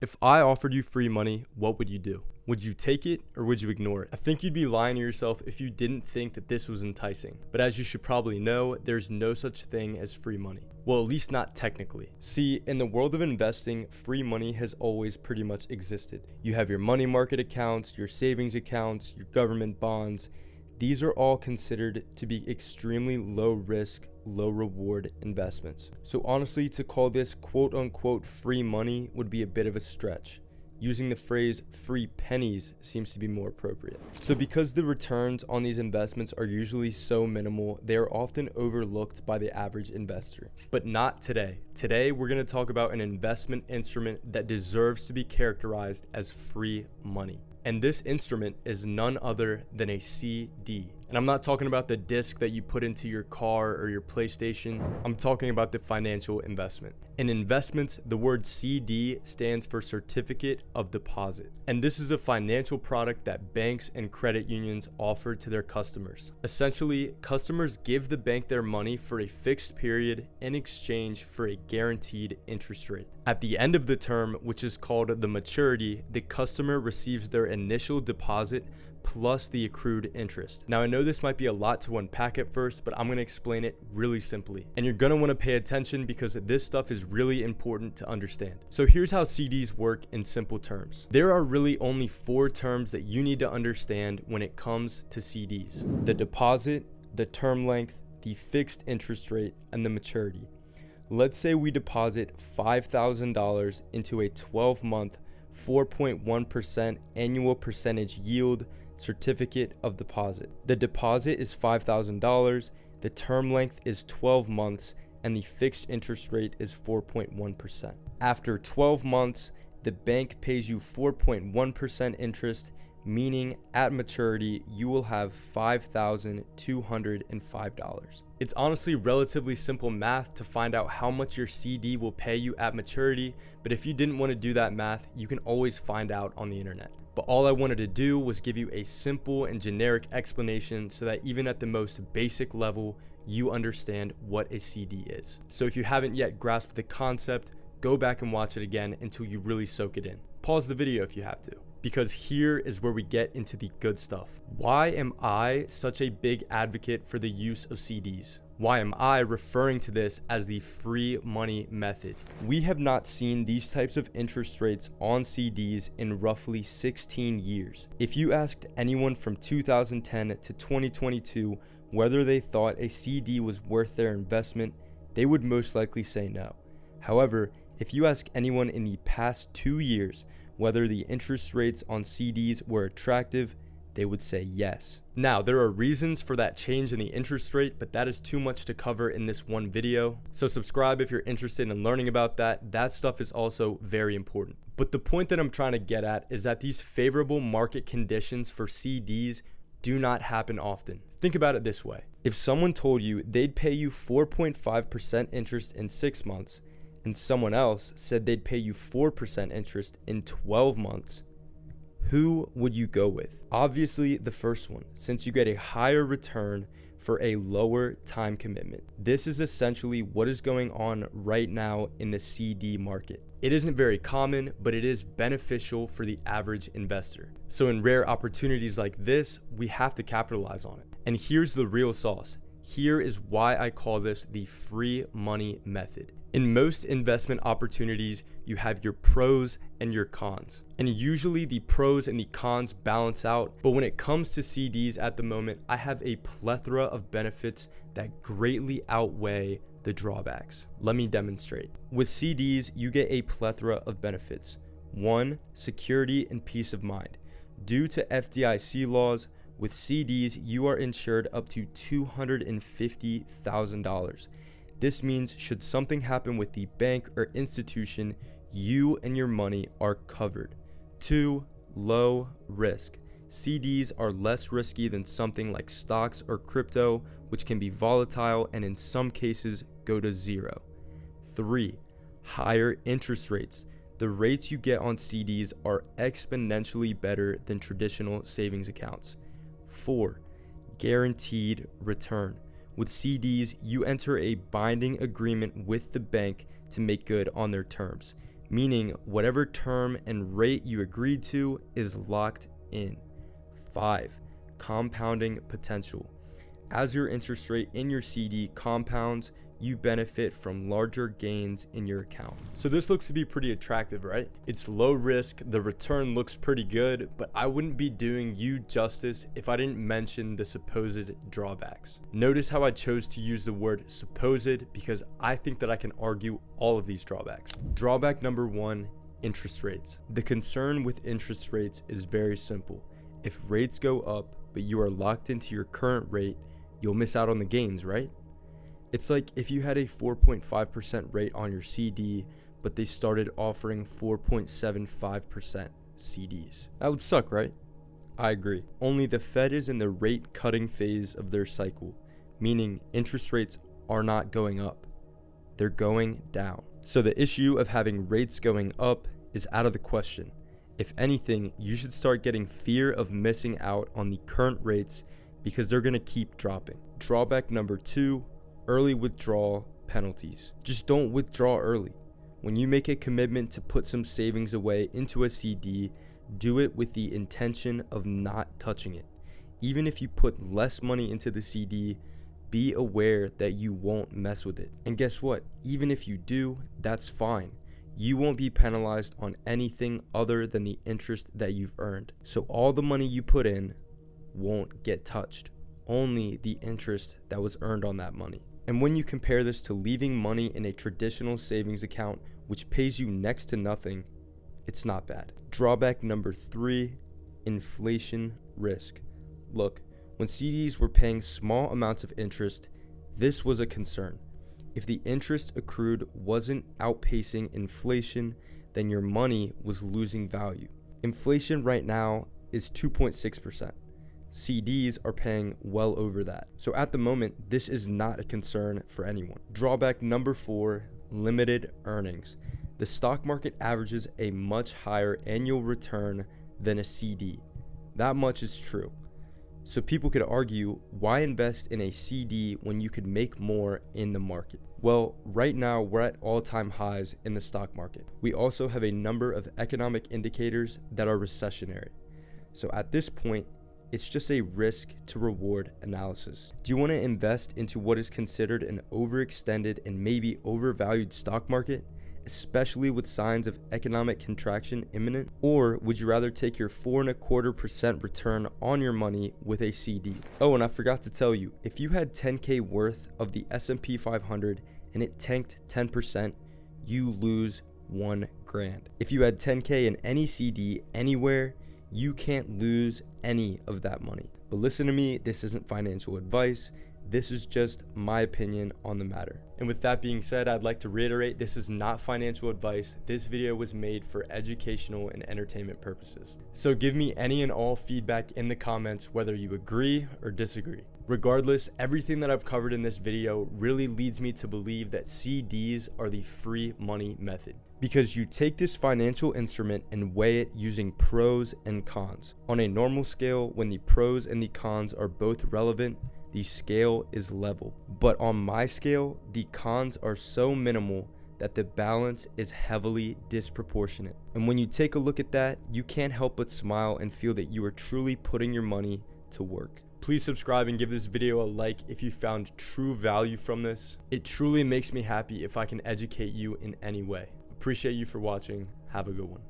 If I offered you free money, what would you do? Would you take it or would you ignore it? I think you'd be lying to yourself if you didn't think that this was enticing. But as you should probably know, there's no such thing as free money. Well, at least not technically. See, in the world of investing, free money has always pretty much existed. You have your money market accounts, your savings accounts, your government bonds. These are all considered to be extremely low risk, low reward investments. So honestly, to call this quote unquote free money would be a bit of a stretch. Using the phrase free pennies seems to be more appropriate. So because the returns on these investments are usually so minimal, they are often overlooked by the average investor. But not today. Today, we're going to talk about an investment instrument that deserves to be characterized as free money. And this instrument is none other than a CD. And I'm not talking about the disc that you put into your car or your PlayStation. I'm talking about the financial investment. In investments, the word CD stands for Certificate of Deposit. And this is a financial product that banks and credit unions offer to their customers. Essentially, customers give the bank their money for a fixed period in exchange for a guaranteed interest rate. At the end of the term, which is called the maturity, the customer receives their initial deposit plus the accrued interest. Now I know this might be a lot to unpack at first, but I'm going to explain it really simply. And you're going to want to pay attention because this stuff is really important to understand. So here's how CDs work in simple terms. There are really only 4 terms that you need to understand when it comes to CDs: the deposit, the term length, the fixed interest rate, and the maturity. Let's say we deposit $5,000 into a 12-month 4.1% annual percentage yield certificate of deposit. The deposit is $5,000, the term length is 12 months, and the fixed interest rate is 4.1%. After 12 months, the bank pays you 4.1% interest, meaning at maturity, you will have $5,205. It's honestly relatively simple math to find out how much your CD will pay you at maturity, but if you didn't want to do that math, you can always find out on the internet. But all I wanted to do was give you a simple and generic explanation so that even at the most basic level, you understand what a CD is. So if you haven't yet grasped the concept, go back and watch it again until you really soak it in. Pause the video if you have to, because here is where we get into the good stuff. Why am I such a big advocate for the use of CDs? Why am I referring to this as the free money method? We have not seen these types of interest rates on CDs in roughly 16 years. If you asked anyone from 2010 to 2022 whether they thought a CD was worth their investment, they would most likely say no. However, if you ask anyone in the past 2 years whether the interest rates on CDs were attractive, they would say yes. Now, there are reasons for that change in the interest rate, but that is too much to cover in this one video. So subscribe if you're interested in learning about that. That stuff is also very important. But the point that I'm trying to get at is that these favorable market conditions for CDs do not happen often. Think about it this way. If someone told you they'd pay you 4.5% interest in 6 months, and someone else said they'd pay you 4% interest in 12 months, who would you go with? Obviously the first one, since you get a higher return for a lower time commitment. This is essentially what is going on right now in the CD market. It isn't very common, but it is beneficial for the average investor. So in rare opportunities like this, we have to capitalize on it. And here's the real sauce. Here is why I call this the free money method. In most investment opportunities, you have your pros and your cons. And usually the pros and the cons balance out. But when it comes to CDs at the moment, I have a plethora of benefits that greatly outweigh the drawbacks. Let me demonstrate. With CDs, you get a plethora of benefits. 1, security and peace of mind. Due to FDIC laws, with CDs, you are insured up to $250,000. This means should something happen with the bank or institution, you and your money are covered. 2, low risk. CDs are less risky than something like stocks or crypto, which can be volatile and in some cases go to 0. 3, higher interest rates. The rates you get on CDs are exponentially better than traditional savings accounts. 4, guaranteed return. With CDs, you enter a binding agreement with the bank to make good on their terms, meaning whatever term and rate you agreed to is locked in. 5. Compounding potential. As your interest rate in your CD compounds, you benefit from larger gains in your account. So this looks to be pretty attractive, right? It's low risk, the return looks pretty good, but I wouldn't be doing you justice if I didn't mention the supposed drawbacks. Notice how I chose to use the word supposed because I think that I can argue all of these drawbacks. Drawback number 1, interest rates. The concern with interest rates is very simple. If rates go up, but you are locked into your current rate, you'll miss out on the gains, right? It's like if you had a 4.5% rate on your CD, but they started offering 4.75% CDs. That would suck, right? I agree. Only the Fed is in the rate cutting phase of their cycle, meaning interest rates are not going up. They're going down. So the issue of having rates going up is out of the question. If anything, you should start getting fear of missing out on the current rates because they're going to keep dropping. Drawback number 2, early withdrawal penalties. Just don't withdraw early. When you make a commitment to put some savings away into a CD, do it with the intention of not touching it. Even if you put less money into the CD, be aware that you won't mess with it. And guess what? Even if you do, that's fine. You won't be penalized on anything other than the interest that you've earned. So all the money you put in won't get touched. Only the interest that was earned on that money. And when you compare this to leaving money in a traditional savings account, which pays you next to nothing, it's not bad. Drawback number 3, inflation risk. Look, when CDs were paying small amounts of interest, this was a concern. If the interest accrued wasn't outpacing inflation, then your money was losing value. Inflation right now is 2.6%. CDs are paying well over that. So at the moment, this is not a concern for anyone. Drawback number 4, limited earnings. The stock market averages a much higher annual return than a CD. That much is true. So people could argue, why invest in a CD when you could make more in the market? Well, right now we're at all-time highs in the stock market. We also have a number of economic indicators that are recessionary. So at this point, it's just a risk to reward analysis. Do you want to invest into what is considered an overextended and maybe overvalued stock market, especially with signs of economic contraction imminent? Or would you rather take your 4.25% return on your money with a CD? Oh, and I forgot to tell you, if you had 10K worth of the S&P 500 and it tanked 10%, you lose $1,000. If you had 10K in any CD anywhere, you can't lose any of that money. But listen to me, this isn't financial advice. This is just my opinion on the matter. And with that being said, I'd like to reiterate, this is not financial advice. This video was made for educational and entertainment purposes. So give me any and all feedback in the comments, whether you agree or disagree. Regardless, everything that I've covered in this video really leads me to believe that CDs are the free money method, because you take this financial instrument and weigh it using pros and cons. On a normal scale, when the pros and the cons are both relevant, the scale is level. But on my scale, the cons are so minimal that the balance is heavily disproportionate. And when you take a look at that, you can't help but smile and feel that you are truly putting your money to work. Please subscribe and give this video a like if you found true value from this. It truly makes me happy if I can educate you in any way. Appreciate you for watching. Have a good one.